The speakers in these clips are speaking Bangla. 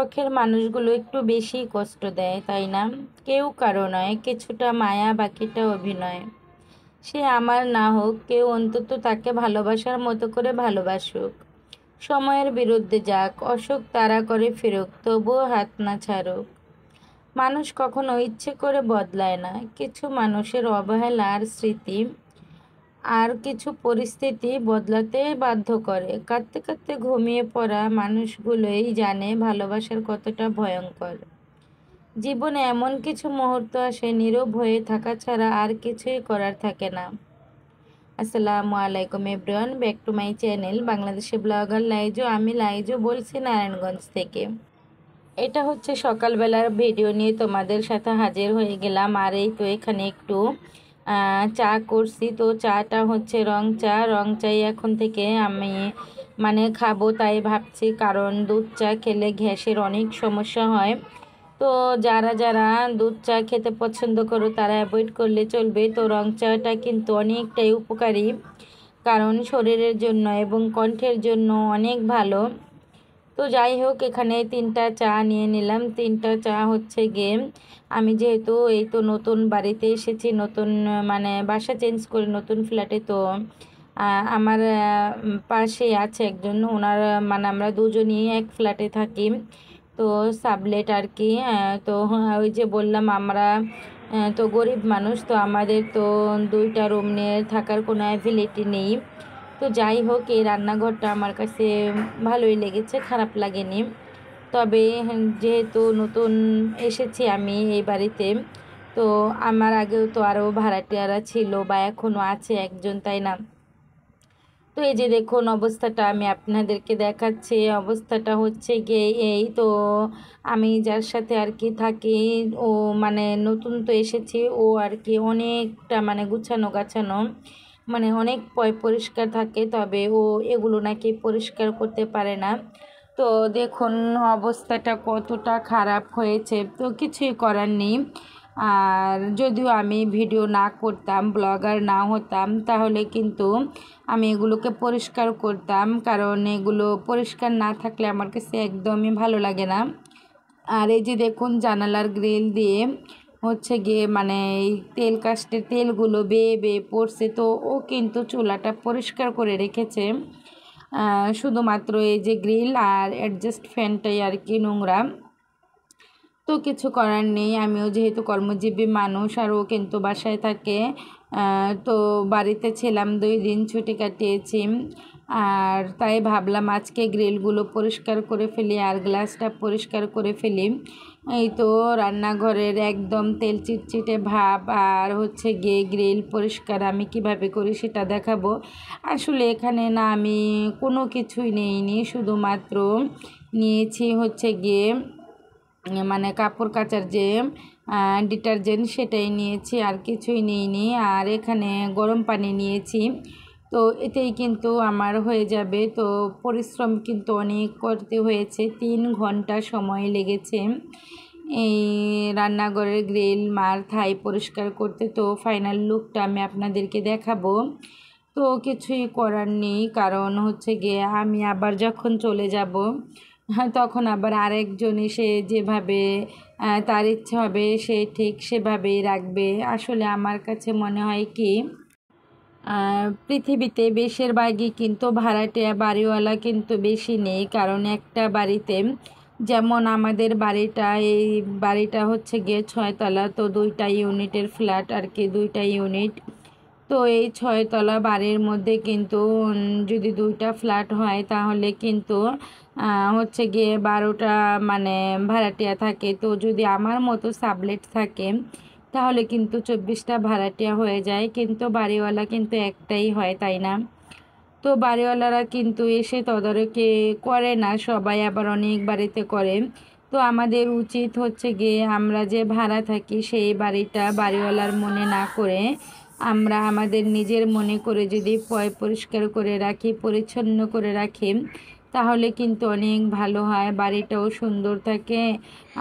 শখের মানুষগুলো একটু বেশি কষ্ট দেয়, তাই না? কেউ কারো নয়, কিছুটা মায়া বাকিটা অভিনয়। সে আমার না হোক, কেউ অন্তত তাকে ভালোবাসার মতো করে ভালোবাসুক। সময়ের বিরুদ্ধে যাক, অশোক তাড়া করে ফিরুক, তবুও হাত না ছাড়ুক। মানুষ কখনো ইচ্ছে করে বদলায় না। কিছু মানুষের অবহেলা আর স্মৃতি আর কিছু পরিস্থিতি বদলাতে বাধ্য করে। কাঁদতে কাঁদতে ঘুমিয়ে পড়া মানুষগুলোই জানে ভালোবাসার কতটা ভয়ঙ্কর। জীবনে এমন কিছু মুহূর্ত আসে, নীরব হয়ে থাকা ছাড়া আর কিছুই করার থাকে না। আসসালামু আলাইকুম everyone, back to my channel Bangladeshi blogger Laiju. আমি লাইজু বলছি নারায়ণগঞ্জ থেকে। এটা হচ্ছে সকালবেলার ভিডিও নিয়ে তোমাদের সাথে হাজির হয়ে গেলাম। আর এই তো এখানে একটু চা করছি। তো চাটা হচ্ছে রং চা। রং চাই এখন থেকে আমি খাবো, তাই ভাবছি, কারণ দুধ চা খেলে গ্যাসের অনেক সমস্যা হয়। তো যারা যারা দুধ চা খেতে পছন্দ করো তারা অ্যাভয়েড করলে চলবে। তো রং চাটা কিন্তু অনেকটাই উপকারী, কারণ শরীরের জন্য এবং কণ্ঠের জন্য অনেক ভালো। তো যাই হোক, এখানে 3টা চা নিয়ে নিলাম। 3টা চা হচ্ছে গিয়ে আমি যেহেতু এই তো নতুন বাড়িতে এসেছি, নতুন বাসা চেঞ্জ করে নতুন ফ্ল্যাটে। তো আমার পাশে আছে একজন, ওনার আমরা দুজনই এক ফ্ল্যাটে থাকি। তো সাবলেট আর কি। তো ওই যে বললাম আমরা তো গরিব মানুষ, তো আমাদের তো 2টা রুম নিয়ে থাকার কোনো অ্যাবিলিটি নেই। তো যাই হোক, এই রান্নাঘরটা আমার কাছে ভালোই লেগেছে, খারাপ লাগেনি। তবে যেহেতু নতুন এসেছি আমি এই বাড়িতে, তো আমার আগেও তো আরও ভাড়াটিয়ারা ছিল বা এখনও আছে একজন, তাই না? তো এই যে দেখুন অবস্থাটা আমি আপনাদেরকে দেখাচ্ছি। অবস্থাটা হচ্ছে গিয়ে এই তো, আমি যার সাথে আর কি থাকি, ও নতুন তো এসেছি, ও আর কি অনেকটা গুছানো গাছানো, অনেক পরিষ্কার থাকে, তবে ও এগুলো নাকি পরিষ্কার করতে পারে না। তো দেখুন অবস্থাটা কতটা খারাপ হয়েছে। তো কিছুই করার নেই। আর যদিও আমি ভিডিও না করতাম, ব্লগার না হতাম, তাহলে কিন্তু আমি এগুলোকে পরিষ্কার করতাম, কারণ এগুলো পরিষ্কার না থাকলে আমার কাছে একদমই ভালো লাগে না। আর এই যে দেখুন জানালার গ্রিল দিয়ে হচ্ছে গিয়ে এই তেল কাস্টের তেলগুলো বেয়ে বেয়ে পড়ছে। তো ও কিন্তু চুলাটা পরিষ্কার করে রেখেছে, শুধুমাত্র এই যে গ্রিল আর অ্যাডজাস্ট ফ্যানটাই আর কি নোংরা। তো কিছু করার নেই, আমিও যেহেতু কর্মজীবী মানুষ আর ও কিন্তু বাসায় থাকে। তো বাড়িতে ছিলাম 2 দিন, ছুটি কাটিয়েছি। আর তাই ভাবলাম আজকে গ্রিলগুলো পরিষ্কার করে ফেলি আর গ্লাসটা পরিষ্কার করে ফেলি। এই তো রান্নাঘরের একদম তেল চিটচিটে ভাব আর হচ্ছে গিয়ে গ্রিল পরিষ্কার আমি কিভাবে করি সেটা দেখাবো। আসলে এখানে না আমি কোনো কিছুই নিইনি, শুধুমাত্র নিয়েছি হচ্ছে গিয়ে কাপড় কাচার যে ডিটারজেন্ট সেটাই নিয়েছি, আর কিছুই নিইনি। আর এখানে গরম পানি নিয়েছি। তো এতেই কিন্তু আমার হয়ে যাবে। তো পরিশ্রম কিন্তু অনেক করতে হয়েছে, 3 ঘন্টা সময় লেগেছে এই রান্নাঘরের গ্রিল মার থাই পরিষ্কার করতে। তো ফাইনাল লুকটা আমি আপনাদেরকে দেখাবো। তো কিছুই করার নেই, কারণ হচ্ছে গিয়ে আমি আবার যখন চলে যাব, তখন আবার আরেকজন এসে যেভাবে তার ইচ্ছা হবে সে ঠিক সেভাবেই রাখবে। আসলে আমার কাছে মনে হয় কি, পৃথিবীতে বেশিরভাগই কিন্তু ভাড়াটিয়া বাড়িওয়ালা কিন্তু বেশি নেই, কারণ একটা বাড়িতে যেমন আমাদের বাড়িটা, এই বাড়িটা হচ্ছে গিয়ে 6 তলা। তো 2টা ইউনিটের ফ্ল্যাট আর কি, 2টা ইউনিট। তো এই 6 তলা বাড়ির মধ্যে কিন্তু যদি 2টা ফ্ল্যাট হয় তাহলে কিন্তু হচ্ছে গিয়ে 12টা ভাড়াটিয়া থাকে। তো যদি আমার মতো সাবলেট থাকে তাহলে কিন্তু 24টা ভাড়াটিয়া হয়ে যায়, কিন্তু বাড়িওয়ালা কিন্তু একটাই হয়, তাই না? তো বাড়িওয়ালারা কিন্তু এসে তদারকি করে না, সবাই আবার অনেক বাড়িতে করে। তো আমাদের উচিত হচ্ছে গিয়ে আমরা যে ভাড়া থাকি সেই বাড়িটা বাড়িওয়ালার মনে না করে আমরা আমাদের নিজের মনে করে যদি পরিষ্কার করে রাখি, পরিচ্ছন্ন করে রাখি, তাহলে কিন্তু অনেক ভালো হয়, বাড়িটাও সুন্দর থাকে।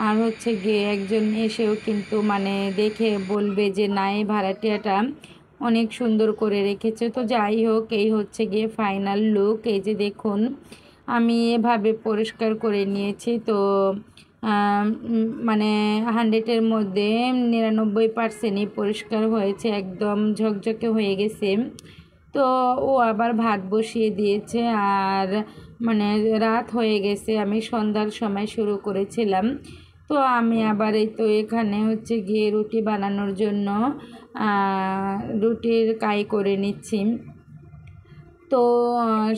আর হচ্ছে গিয়ে একজন এসেও কিন্তু দেখে বলবে যে না, এই ভাড়াটিয়াটা অনেক সুন্দর করে রেখেছে। তো যাই হোক, এই হচ্ছে গিয়ে ফাইনাল লুক। এই যে দেখুন আমি এভাবে পরিষ্কার করে নিয়েছি। তো মানে 100-এর মধ্যে 99%ই পরিষ্কার হয়েছে, একদম ঝকঝকে হয়ে গেছে। তো ও আবার ভাত বসিয়ে দিয়েছে, আর মানে রাত হয়ে গেছে, আমি সন্ধ্যার সময় শুরু করেছিলাম। তো আমি আবার এই তো এখানে হচ্ছে গিয়ে রুটি বানানোর জন্য রুটির কাই করে নিচ্ছি। তো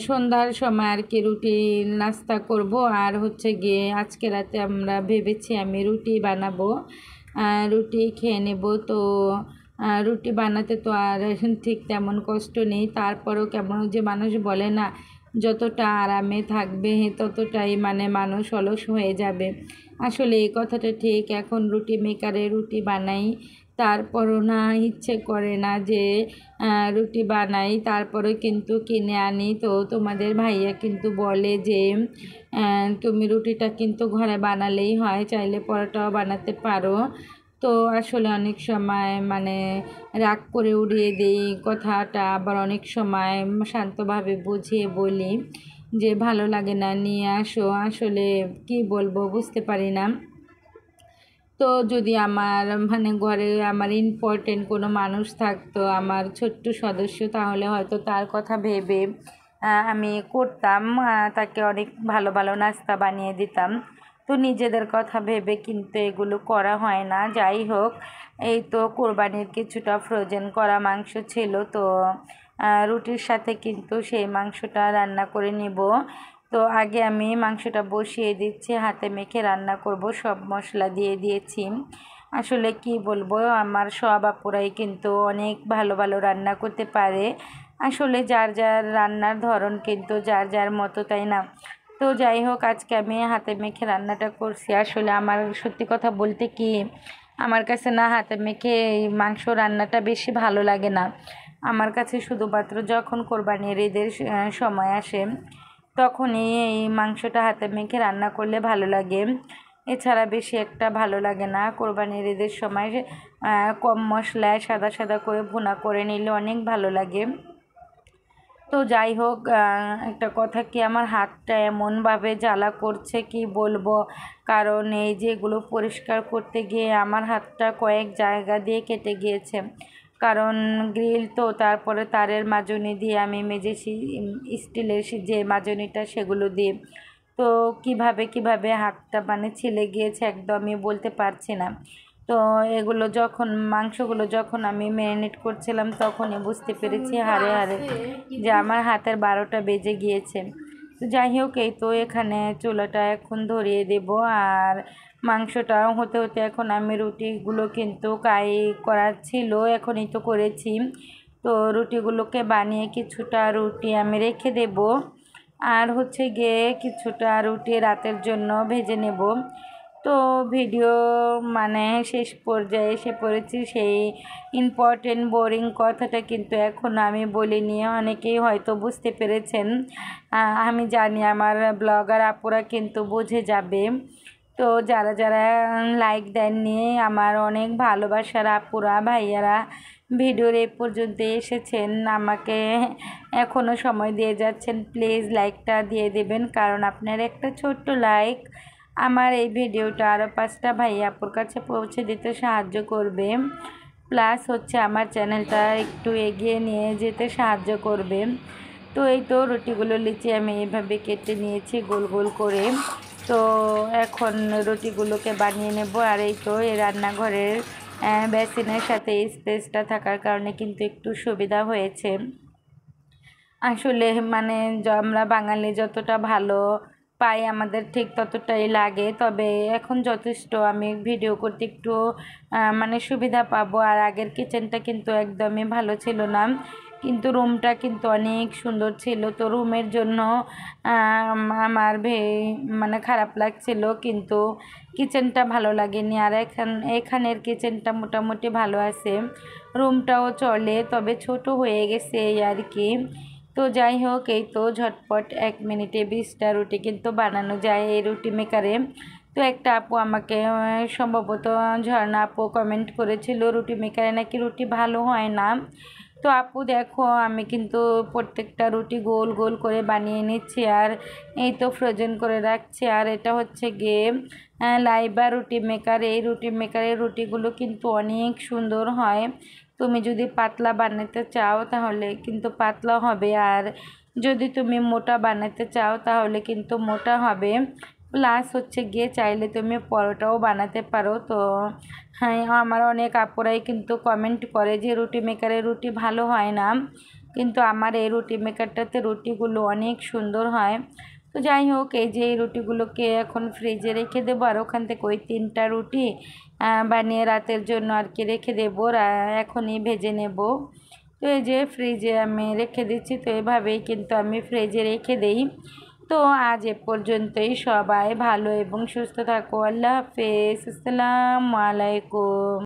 সন্ধ্যার সময় আর কি রুটি নাস্তা করব, আর হচ্ছে গিয়ে আজকে রাতে আমরা ভেবেছি আমি রুটি বানাবো, রুটি খেয়ে নেব। তো রুটি বানাতে তো আর ঠিক তেমন কষ্ট নেই, তারপরেও কেমন যে মানুষ বলে না, যতটা আরামে থাকবে ততটাই মানে মানুষ অলস হয়ে যাবে। আসলে এই কথাটা ঠিক। এখন রুটি মেকারে রুটি বানাই, তারপরও না ইচ্ছে করে না যে রুটি বানাই, তারপরে কিন্তু কিনে আনি। তো তোমাদের ভাইয়া কিন্তু বলে যে তুমি রুটিটা কিন্তু ঘরে বানালেই হয়, চাইলে পরোটাও বানাতে পারো। তো আসলে অনেক সময় মানে রাগ করে উড়িয়ে দিই কথাটা, আবার অনেক সময় শান্তভাবে বুঝিয়ে বলি যে ভালো লাগে না, নিয়ে আসো। আসলে কি বলবো বুঝতে পারি না। তো যদি আমার মানে ঘরে আমার ইম্পর্টেন্ট কোনো মানুষ থাকতো, আমার ছোট্ট সদস্য, তাহলে হয়তো তার কথা ভেবে আমি করতাম, তাকে অনেক ভালো ভালো নাস্তা বানিয়ে দিতাম। তো নিজেদের কথা ভেবে কিন্তু এগুলো করা হয় না। যাই হোক, এই তো কোরবানির কিছুটা ফ্রোজেন করা মাংস ছিল, তো রুটির সাথে কিন্তু সেই মাংসটা রান্না করে নিব। তো আগে আমি মাংসটা বসিয়ে দিচ্ছি, হাতে মেখে রান্না করব, সব মশলা দিয়ে দিয়েছি। আসলে কি বলবো, আমার সব আপুরাই কিন্তু অনেক ভালো ভালো রান্না করতে পারে। আসলে যার যার রান্নার ধরন কিন্তু যার যার মতো, তাই না? তো যাই হোক, আজকে আমি হাতে মেখে রান্নাটা করছি। আসলে আমার সত্যি কথা বলতে কি, আমার কাছে না হাতে মেখে এই মাংস রান্নাটা বেশি ভালো লাগে না। আমার কাছে শুধুমাত্র যখন কোরবানির ঈদের সময় আসে, তখনই এই মাংসটা হাতে মেখে রান্না করলে ভালো লাগে। এছাড়া বেশি একটা ভালো লাগে না। কোরবানির ঈদের সময় কম মশলায় সাদা সাদা করে ভুনা করে নিলে অনেক ভালো লাগে। তো যাই হোক, একটা কথা কি, আমার হাতটা এমনভাবে জ্বালা করছে কি বলবো, কারণ এই যে এগুলো পরিষ্কার করতে গিয়ে আমার হাতটা কয়েক জায়গা দিয়ে কেটে গিয়েছে। কারণ গ্রিল তো, তারপরে তারের মাজনি দিয়ে আমি মেজেছি, স্টিলের যে মাজনিটা সেগুলো দিয়ে। তো কিভাবে কিভাবে হাতটা মানে ছিলে গিয়েছে একদমই বলতে পারছি না। তো এগুলো যখন মাংসগুলো যখন আমি ম্যারিনেট করছিলাম, তখনই বুঝতে পেরেছি হাড়ে হাড়ে যে আমার হাতের 12টা বেজে গিয়েছে। তো যাই হোক, এই তো এখানে চুলাটা এখন ধরিয়ে দেব, আর মাংসটা হতে হতে এখন আমি রুটিগুলো কিন্তু কাই করা ছিল, এখনই তো করেছি। তো রুটিগুলোকে বানিয়ে কিছুটা রুটি আমি রেখে দেব, আর হচ্ছে গিয়ে কিছুটা রুটি রাতের জন্য ভেজে নেব। তো ভিডিও মানে শেষ পর্যায়ে এসে পড়েছি। সেই ইম্পর্টেন্ট বোরিং কথাটা কিন্তু এখন আমি বলিনি, অনেকেই হয়তো বুঝতে পেরেছেন। আমি জানি আমার ব্লগার আপুরা কিন্তু বুঝে যাবে। তো যারা যারা লাইক দেননি, আমার অনেক ভালোবাসার আপুরা ভাইয়ারা ভিডিওর এই পর্যন্ত এসেছেন, আমাকে এখনও সময় দিয়ে যাচ্ছেন, প্লিজ লাইকটা দিয়ে দেবেন, কারণ আপনার একটা ছোট্ট লাইক আমার এই ভিডিওটা আরও 5টা ভাইয়া আপুর কাছে পৌঁছে দিতে সাহায্য করবে, প্লাস হচ্ছে আমার চ্যানেলটা একটু এগিয়ে নিয়ে যেতে সাহায্য করবে। তো এই তো রুটিগুলো লিচি আমি এইভাবে কেটে নিয়েছি গোল গোল করে। তো এখন রুটিগুলোকে বানিয়ে নেব। আর এই তো এই রান্নাঘরের বেসিনের সাথে এই স্পেসটা থাকার কারণে কিন্তু একটু সুবিধা হয়েছে। আসলে মানে আমরা বাঙালি যতটা ভালো পাই আমাদের ঠিক ততটাই লাগে, তবে এখন যথেষ্ট আমি ভিডিও করতে একটু মানে সুবিধা পাবো। আর আগের কিচেনটা কিন্তু একদমই ভালো ছিল না, কিন্তু রুমটা কিন্তু অনেক সুন্দর ছিল। তো রুমের জন্য আমার মানে খারাপ লাগছিল, কিন্তু কিচেনটা ভালো লাগেনি। আর এখানের কিচেনটা মোটামুটি ভালো আছে, রুমটাও চলে, তবে ছোট হয়ে গেছে এই আর কি। তো যাই হোক, এই তো ঝটপট 1 মিনিটে 20টা রুটি কিন্তু বানানো যায় এই রুটি মেকারে। তো একটা আপু আমাকে সম্ভবত ঝর্ণা আপু কমেন্ট করেছিল রুটি মেকারে নাকি রুটি ভালো হয় না। তো আপু দেখো আমি কিন্তু প্রত্যেকটা রুটি গোল গোল করে বানিয়ে নিচ্ছি, আর এই তো ফ্রোজেন করে রাখছি। আর এটা হচ্ছে গিয়ে লাইবা রুটি মেকার। এই রুটি মেকারের রুটিগুলো কিন্তু অনেক সুন্দর হয়। তুমি যদি পাতলা বানাতে চাও তাহলে কিন্তু পাতলা হবে, আর যদি তুমি মোটা বানাতে চাও তাহলে কিন্তু মোটা হবে। প্লাস হচ্ছে গিয়ে চাইলে তুমি পরোটাও বানাতে পারো। তো হ্যাঁ, আমার অনেক আপুরাই কিন্তু কমেন্ট করে যে রুটি মেকারের রুটি ভালো হয় না, কিন্তু আমার এই রুটি মেকারটাতে রুটিগুলো অনেক সুন্দর হয়। তো যাই হোক, এই যে এই রুটিগুলোকে এখন ফ্রিজে রেখে দেবো, আর ওখান থেকে ওই 3টা রুটি বানিয়ে রাতের জন্য আর কি রেখে দেবো, এখনই ভেজে নেব। তো এই যে ফ্রিজে আমি রেখে দিচ্ছি, তো এভাবেই কিন্তু আমি ফ্রিজে রেখে দেই। তো আজ এ পর্যন্তই, সবাই ভালো এবং সুস্থ থাকো। আল্লাহ হাফেজ, আসসালামু আলাইকুম।